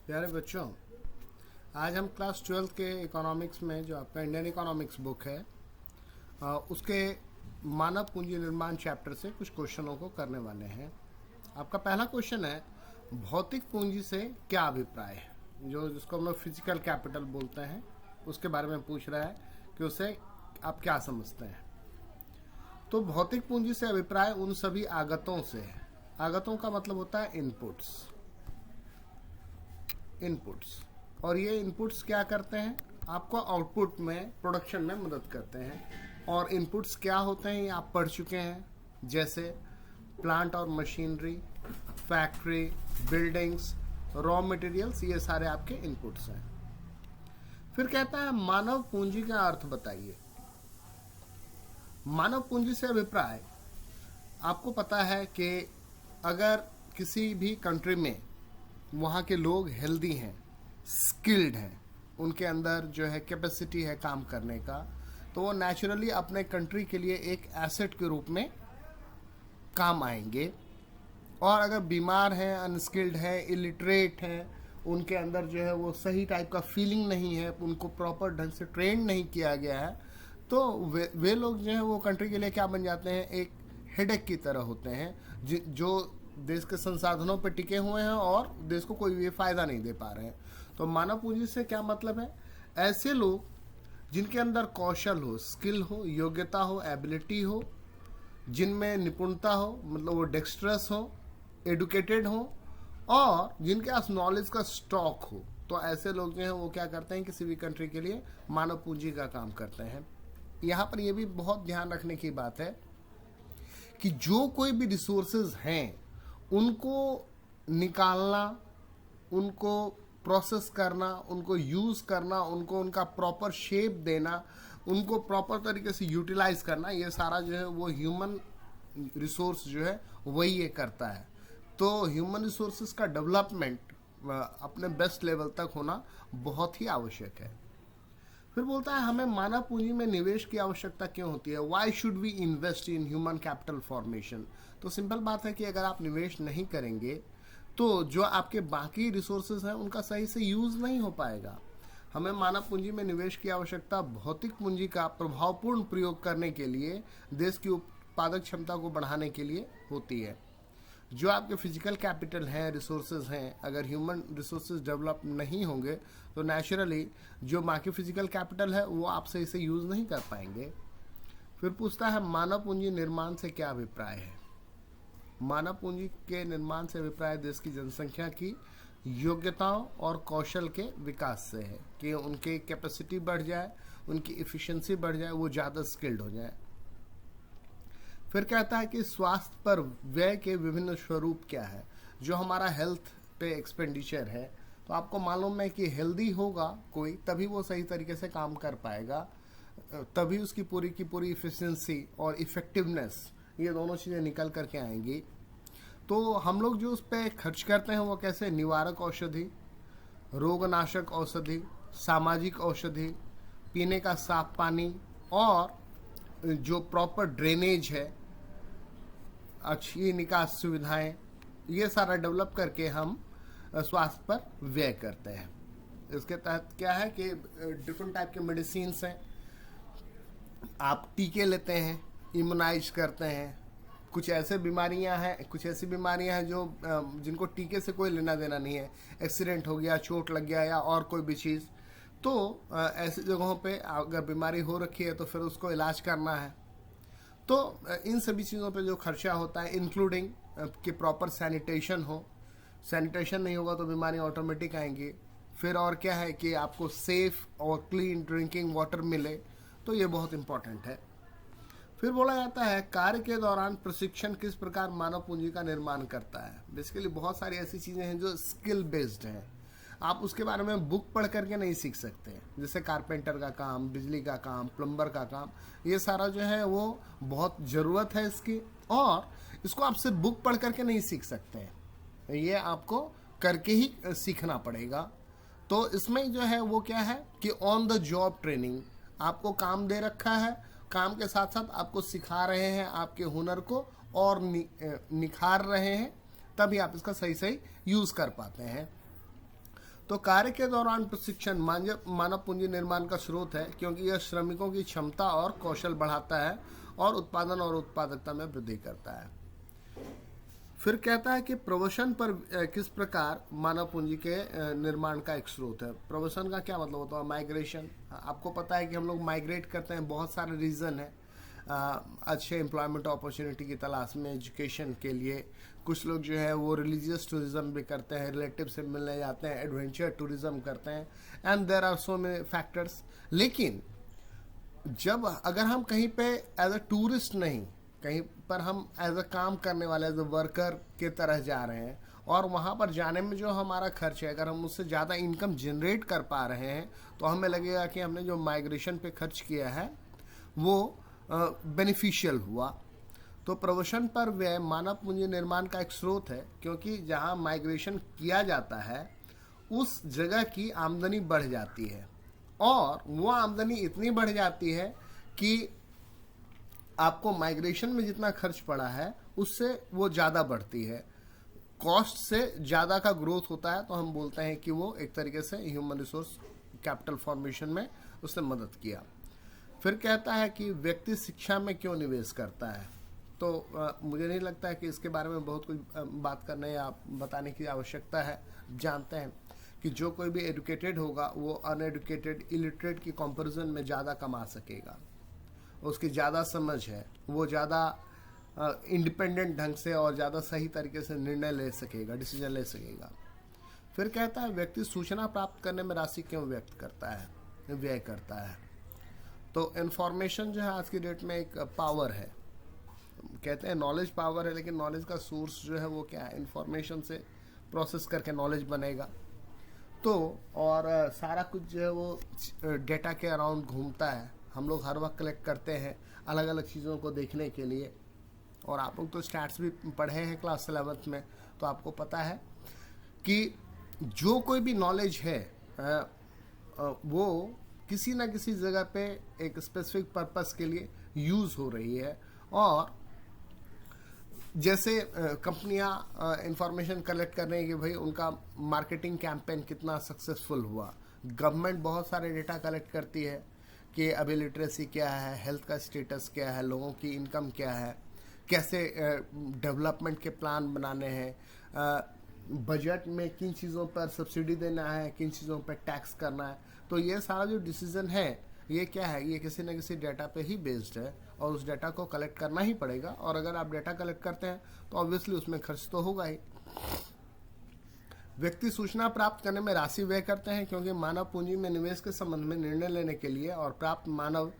प्यारे बच्चों, आज हम क्लास 12 के इकोनॉमिक्स में जो आपका इंडियन इकोनॉमिक्स बुक है उसके मानव पूंजी निर्माण चैप्टर से कुछ क्वेश्चनों को करने वाले हैं। आपका पहला क्वेश्चन है, भौतिक पूंजी से क्या अभिप्राय है? जिसको हम लोग फिजिकल कैपिटल बोलते हैं, उसके बारे में पूछ रहा है कि उसे आप क्या समझते हैं। तो भौतिक पूंजी से अभिप्राय उन सभी आगतों से है। आगतों का मतलब होता है इनपुट्स, और ये इनपुट्स क्या करते हैं? आपको आउटपुट में, प्रोडक्शन में मदद करते हैं। और इनपुट्स क्या होते हैं ये आप पढ़ चुके हैं, जैसे प्लांट और machinery, factory, buildings, raw materials, ये सारे आपके इनपुट्स हैं। फिर कहता है मानव पूंजी का अर्थ बताइए। मानव पूंजी से अभिप्राय, आपको पता है कि अगर किसी भी कंट्री में वहाँ के लोग हेल्दी हैं, स्किल्ड हैं, उनके अंदर जो है कैपेसिटी है काम करने का, तो वो नेचुरली अपने कंट्री के लिए एक एसेट के रूप में काम आएंगे। और अगर बीमार हैं, अनस्किल्ड हैं, इलिटरेट हैं, उनके अंदर जो है वो सही टाइप का फीलिंग नहीं है, उनको प्रॉपर ढंग से ट्रेन नहीं किया गया है, तो वे लोग जो है वो कंट्री के लिए क्या बन जाते हैं? एक हेडेक की तरह होते हैं, जो देश के संसाधनों पर टिके हुए हैं और देश को कोई भी फायदा नहीं दे पा रहे हैं। तो मानव पूंजी से क्या मतलब है? ऐसे लोग जिनके अंदर कौशल हो, स्किल हो, योग्यता हो, एबिलिटी हो, जिनमें निपुणता हो, मतलब वो डेक्स्ट्रस हो, एडुकेटेड हो, और जिनके पास नॉलेज का स्टॉक हो। तो ऐसे लोग जो हैं वो क्या करते हैं? किसी भी कंट्री के लिए मानव पूंजी का काम करते हैं। यहाँ पर यह भी बहुत ध्यान रखने की बात है कि जो कोई भी रिसोर्सेज हैं उनको निकालना, उनको प्रोसेस करना, उनको यूज़ करना, उनको उनका प्रॉपर शेप देना, उनको प्रॉपर तरीके से यूटिलाइज करना, ये सारा जो है वो ह्यूमन रिसोर्स जो है वही ये करता है। तो ह्यूमन रिसोर्सेज का डेवलपमेंट अपने बेस्ट लेवल तक होना बहुत ही आवश्यक है। फिर बोलता है हमें मानव पूंजी में निवेश की आवश्यकता क्यों होती है? Why should we invest in human capital formation? तो सिंपल बात है कि अगर आप निवेश नहीं करेंगे तो जो आपके बाकी रिसोर्सेज हैं उनका सही से यूज नहीं हो पाएगा। हमें मानव पूंजी में निवेश की आवश्यकता भौतिक पूंजी का प्रभावपूर्ण प्रयोग करने के लिए, देश की उत्पादक क्षमता को बढ़ाने के लिए होती है। जो आपके फिजिकल कैपिटल हैं, रिसोर्सेज हैं, अगर ह्यूमन रिसोर्सेज डेवलप नहीं होंगे तो नेचुरली जो बाकी फिजिकल कैपिटल है वो आप सही से यूज़ नहीं कर पाएंगे। फिर पूछता है मानव पूंजी निर्माण से क्या अभिप्राय है? मानव पूंजी के निर्माण से अभिप्राय देश की जनसंख्या की योग्यताओं और कौशल के विकास से है, कि उनकी कैपेसिटी बढ़ जाए, उनकी इफ़िशियंसी बढ़ जाए, वो ज़्यादा स्किल्ड हो जाए। फिर कहता है कि स्वास्थ्य पर व्यय के विभिन्न स्वरूप क्या है? जो हमारा हेल्थ पे एक्सपेंडिचर है, तो आपको मालूम है कि हेल्दी होगा कोई तभी वो सही तरीके से काम कर पाएगा, तभी उसकी पूरी की पूरी इफिशिएंसी और इफेक्टिवनेस, ये दोनों चीज़ें निकल करके आएंगी। तो हम लोग जो उस पर खर्च करते हैं वो कैसे? निवारक औषधि, रोगनाशक औषधि, सामाजिक औषधि, पीने का साफ पानी, और जो प्रॉपर ड्रेनेज है, अच्छी निकास सुविधाएं, ये सारा डेवलप करके हम स्वास्थ्य पर व्यय करते हैं। इसके तहत क्या है कि डिफरेंट टाइप के मेडिसिन हैं, आप टीके लेते हैं, इम्यूनाइज करते हैं। कुछ ऐसी बीमारियां हैं जो जिनको टीके से कोई लेना देना नहीं है, एक्सीडेंट हो गया, चोट लग गया, या और कोई भी चीज़, तो ऐसी जगहों पे अगर बीमारी हो रखी है तो फिर उसको इलाज करना है। तो इन सभी चीज़ों पे जो खर्चा होता है, इंक्लूडिंग कि प्रॉपर सैनिटेशन हो, सैनिटेशन नहीं होगा तो बीमारियाँ ऑटोमेटिक आएंगी। फिर और क्या है कि आपको सेफ और क्लीन ड्रिंकिंग वाटर मिले, तो ये बहुत इंपॉर्टेंट है। फिर बोला जाता है कार्य के दौरान प्रशिक्षण किस प्रकार मानव पूंजी का निर्माण करता है? बेसिकली बहुत सारी ऐसी चीज़ें हैं जो स्किल बेस्ड हैं, आप उसके बारे में बुक पढ़ करके नहीं सीख सकते। जैसे कारपेंटर का काम, बिजली का काम, प्लम्बर का काम, ये सारा जो है वो बहुत ज़रूरत है इसकी, और इसको आप सिर्फ बुक पढ़ करके नहीं सीख सकते हैं, ये आपको करके ही सीखना पड़ेगा। तो इसमें जो है वो क्या है कि ऑन द जॉब ट्रेनिंग, आपको काम दे रखा है, काम के साथ साथ आपको सिखा रहे हैं आपके हुनर को, और निखार रहे हैं, तभी आप इसका सही सही यूज़ कर पाते हैं। तो कार्य के दौरान प्रशिक्षण मानव पूंजी निर्माण का स्रोत है, क्योंकि यह श्रमिकों की क्षमता और कौशल बढ़ाता है और उत्पादन और उत्पादकता में वृद्धि करता है। फिर कहता है कि प्रवसन पर किस प्रकार मानव पूंजी के निर्माण का एक स्रोत है। प्रवसन का क्या मतलब होता है? माइग्रेशन। आपको पता है कि हम लोग माइग्रेट करते हैं, बहुत सारे रीज़न है। अच्छे एम्प्लॉयमेंट अपॉर्चुनिटी की तलाश में, एजुकेशन के लिए। कुछ लोग जो है वो रिलीजियस टूरिज्म भी करते हैं, रिलेटिव से मिलने जाते हैं, एडवेंचर टूरिज्म करते हैं, and there are so many factors. लेकिन जब अगर हम कहीं पे एज अ टूरिस्ट नहीं, कहीं पर हम एज अ काम करने वाले, एज अ वर्कर के तरह जा रहे हैं, और वहाँ पर जाने में जो हमारा खर्च है, अगर हम उससे ज़्यादा इनकम जनरेट कर पा रहे हैं, तो हमें लगेगा कि हमने जो माइग्रेशन पे खर्च किया है वो बेनिफिशियल हुआ। तो प्रवसन पर व्यय मानव पूंजी निर्माण का एक स्रोत है, क्योंकि जहाँ माइग्रेशन किया जाता है उस जगह की आमदनी बढ़ जाती है, और वो आमदनी इतनी बढ़ जाती है कि आपको माइग्रेशन में जितना खर्च पड़ा है उससे वो ज़्यादा बढ़ती है। कॉस्ट से ज़्यादा का ग्रोथ होता है, तो हम बोलते हैं कि वो एक तरीके से ह्यूमन रिसोर्स कैपिटल फॉर्मेशन में उसने मदद किया। फिर कहता है कि व्यक्ति शिक्षा में क्यों निवेश करता है। तो मुझे नहीं लगता है कि इसके बारे में बहुत कुछ बात करने या बताने की आवश्यकता है। जानते हैं कि जो कोई भी एजुकेटेड होगा वो अनएजुकेटेड, इलिटरेट की कंपैरिजन में ज़्यादा कमा सकेगा, उसकी ज़्यादा समझ है, वो ज़्यादा इंडिपेंडेंट ढंग से और ज़्यादा सही तरीके से निर्णय ले सकेगा, डिसीजन ले सकेगा। फिर कहता है व्यक्ति सूचना प्राप्त करने में राशि क्यों व्यय करता है। तो इन्फॉर्मेशन जो है आज की डेट में एक पावर है। कहते हैं नॉलेज पावर है, लेकिन नॉलेज का सोर्स जो है वो क्या है? इन्फॉर्मेशन से प्रोसेस करके नॉलेज बनेगा। तो और सारा कुछ जो है वो डेटा के अराउंड घूमता है। हम लोग हर वक्त कलेक्ट करते हैं अलग अलग चीज़ों को देखने के लिए। और आप लोग तो स्टैट्स भी पढ़े हैं क्लास 11th में, तो आपको पता है कि जो कोई भी नॉलेज है वो किसी ना किसी जगह पे एक स्पेसिफिक पर्पस के लिए यूज़ हो रही है। और जैसे कंपनियां इंफॉर्मेशन कलेक्ट कर रही हैं कि भाई उनका मार्केटिंग कैंपेन कितना सक्सेसफुल हुआ। गवर्नमेंट बहुत सारे डेटा कलेक्ट करती है कि अभी लिटरेसी क्या है, हेल्थ का स्टेटस क्या है, लोगों की इनकम क्या है, कैसे डेवलपमेंट के प्लान बनाने हैं, बजट में किन चीज़ों पर सब्सिडी देना है, किन चीज़ों पर टैक्स करना है। तो ये सारा जो डिसीजन है ये क्या है? ये किसी न किसी डेटा पे ही बेस्ड है, और उस डेटा को कलेक्ट करना ही पड़ेगा। और अगर आप डेटा कलेक्ट करते हैं तो ऑब्वियसली उसमें खर्च तो होगा ही। व्यक्ति सूचना प्राप्त करने में राशि व्यय करते हैं, क्योंकि मानव पूंजी में निवेश के संबंध में निर्णय लेने के लिए और प्राप्त मानव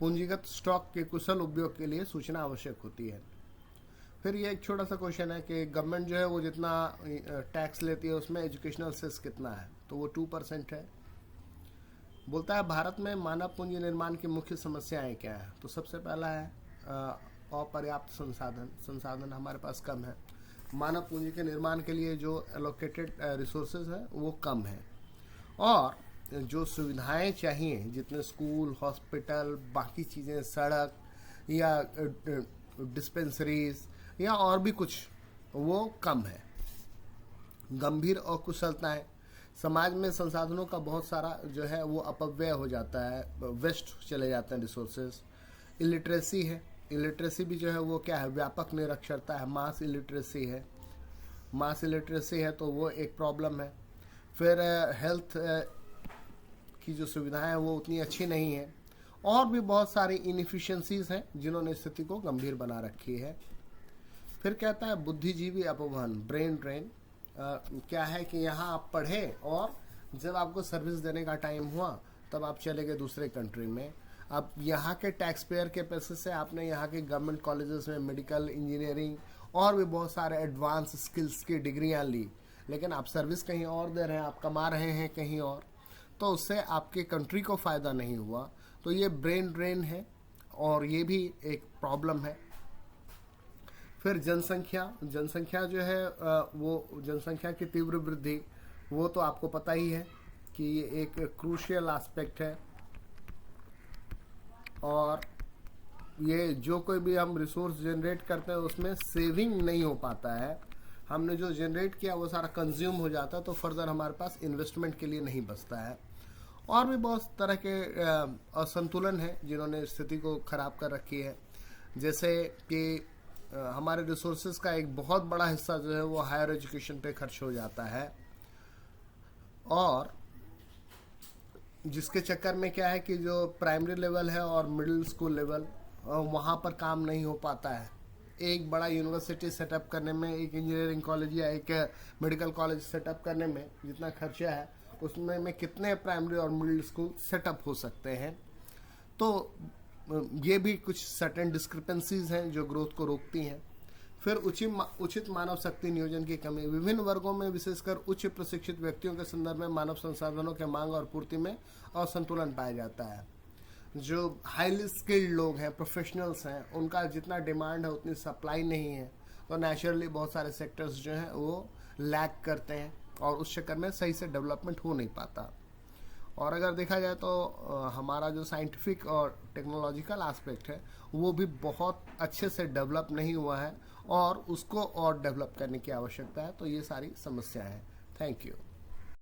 पूंजीगत स्टॉक के कुशल उपयोग के लिए सूचना आवश्यक होती है। फिर ये एक छोटा सा क्वेश्चन है कि गवर्नमेंट जो है वो जितना टैक्स लेती है उसमें एजुकेशनल सेस कितना है? तो वो 2% है। बोलता है भारत में मानव पूंजी निर्माण की मुख्य समस्याएं क्या है। तो सबसे पहला है अपर्याप्त संसाधन हमारे पास कम है। मानव पूंजी के निर्माण के लिए जो एलोकेटेड रिसोर्सेज है वो कम है, और जो सुविधाएं चाहिए, जितने स्कूल, हॉस्पिटल, बाकी चीज़ें, सड़क या डिस्पेंसरीज या और भी कुछ, वो कम है। गंभीर अकुशलताएं, समाज में संसाधनों का बहुत सारा जो है वो अपव्यय हो जाता है, वेस्ट चले जाते हैं रिसोर्सेज। इलिटरेसी है, इलिटरेसी भी जो है वो क्या है? व्यापक निरक्षरता है, मास इलिटरेसी है, तो वो एक प्रॉब्लम है। फिर हेल्थ की जो सुविधाएं हैं वो उतनी अच्छी नहीं है, और भी बहुत सारी इनएफिशिएंसीज हैं जिन्होंने स्थिति को गंभीर बना रखी है। फिर कहता है बुद्धिजीवी अपवहन, ब्रेन ड्रेन। क्या है कि यहाँ आप पढ़े और जब आपको सर्विस देने का टाइम हुआ तब आप चले गए दूसरे कंट्री में। अब यहाँ के टैक्स पेयर के पैसे से आपने यहाँ के गवर्नमेंट कॉलेजेस में मेडिकल, इंजीनियरिंग और भी बहुत सारे एडवांस स्किल्स की डिग्रियाँ ली, लेकिन आप सर्विस कहीं और दे रहे हैं, आप कमा रहे हैं कहीं और, तो उससे आपके कंट्री को फ़ायदा नहीं हुआ। तो ये ब्रेन ड्रेन है, और ये भी एक प्रॉब्लम है। फिर जनसंख्या जो है वो जनसंख्या की तीव्र वृद्धि, वो तो आपको पता ही है कि ये एक क्रूशियल एस्पेक्ट है। और ये जो कोई भी हम रिसोर्स जनरेट करते हैं उसमें सेविंग नहीं हो पाता है। हमने जो जनरेट किया वो सारा कंज्यूम हो जाता है, तो फर्दर हमारे पास इन्वेस्टमेंट के लिए नहीं बचता है। और भी बहुत तरह के असंतुलन हैं जिन्होंने स्थिति को खराब कर रखी है, जैसे कि हमारे रिसोर्सेज का एक बहुत बड़ा हिस्सा जो है वो हायर एजुकेशन पे खर्च हो जाता है, और जिसके चक्कर में क्या है कि जो प्राइमरी लेवल है और मिडिल स्कूल लेवल वहाँ पर काम नहीं हो पाता है। एक बड़ा यूनिवर्सिटी सेटअप करने में, एक इंजीनियरिंग कॉलेज या एक मेडिकल कॉलेज सेटअप करने में जितना खर्चा है उसमें में कितने प्राइमरी और मिडिल स्कूल सेटअप हो सकते हैं। तो ये भी कुछ सर्टेन डिस्क्रिपेंसीज हैं जो ग्रोथ को रोकती हैं। फिर उचित मानव शक्ति नियोजन की कमी, विभिन्न वर्गों में विशेषकर उच्च प्रशिक्षित व्यक्तियों के संदर्भ में मानव संसाधनों के मांग और पूर्ति में असंतुलन पाया जाता है। जो हाईली स्किल्ड लोग हैं, प्रोफेशनल्स हैं, उनका जितना डिमांड है उतनी सप्लाई नहीं है, तो नेचुरली बहुत सारे सेक्टर्स जो हैं वो लैग करते हैं और उस चक्कर में सही से डेवलपमेंट हो नहीं पाता। और अगर देखा जाए तो हमारा जो साइंटिफिक और टेक्नोलॉजिकल एस्पेक्ट है वो भी बहुत अच्छे से डेवलप नहीं हुआ है और उसको और डेवलप करने की आवश्यकता है। तो ये सारी समस्याएं हैं। Thank you.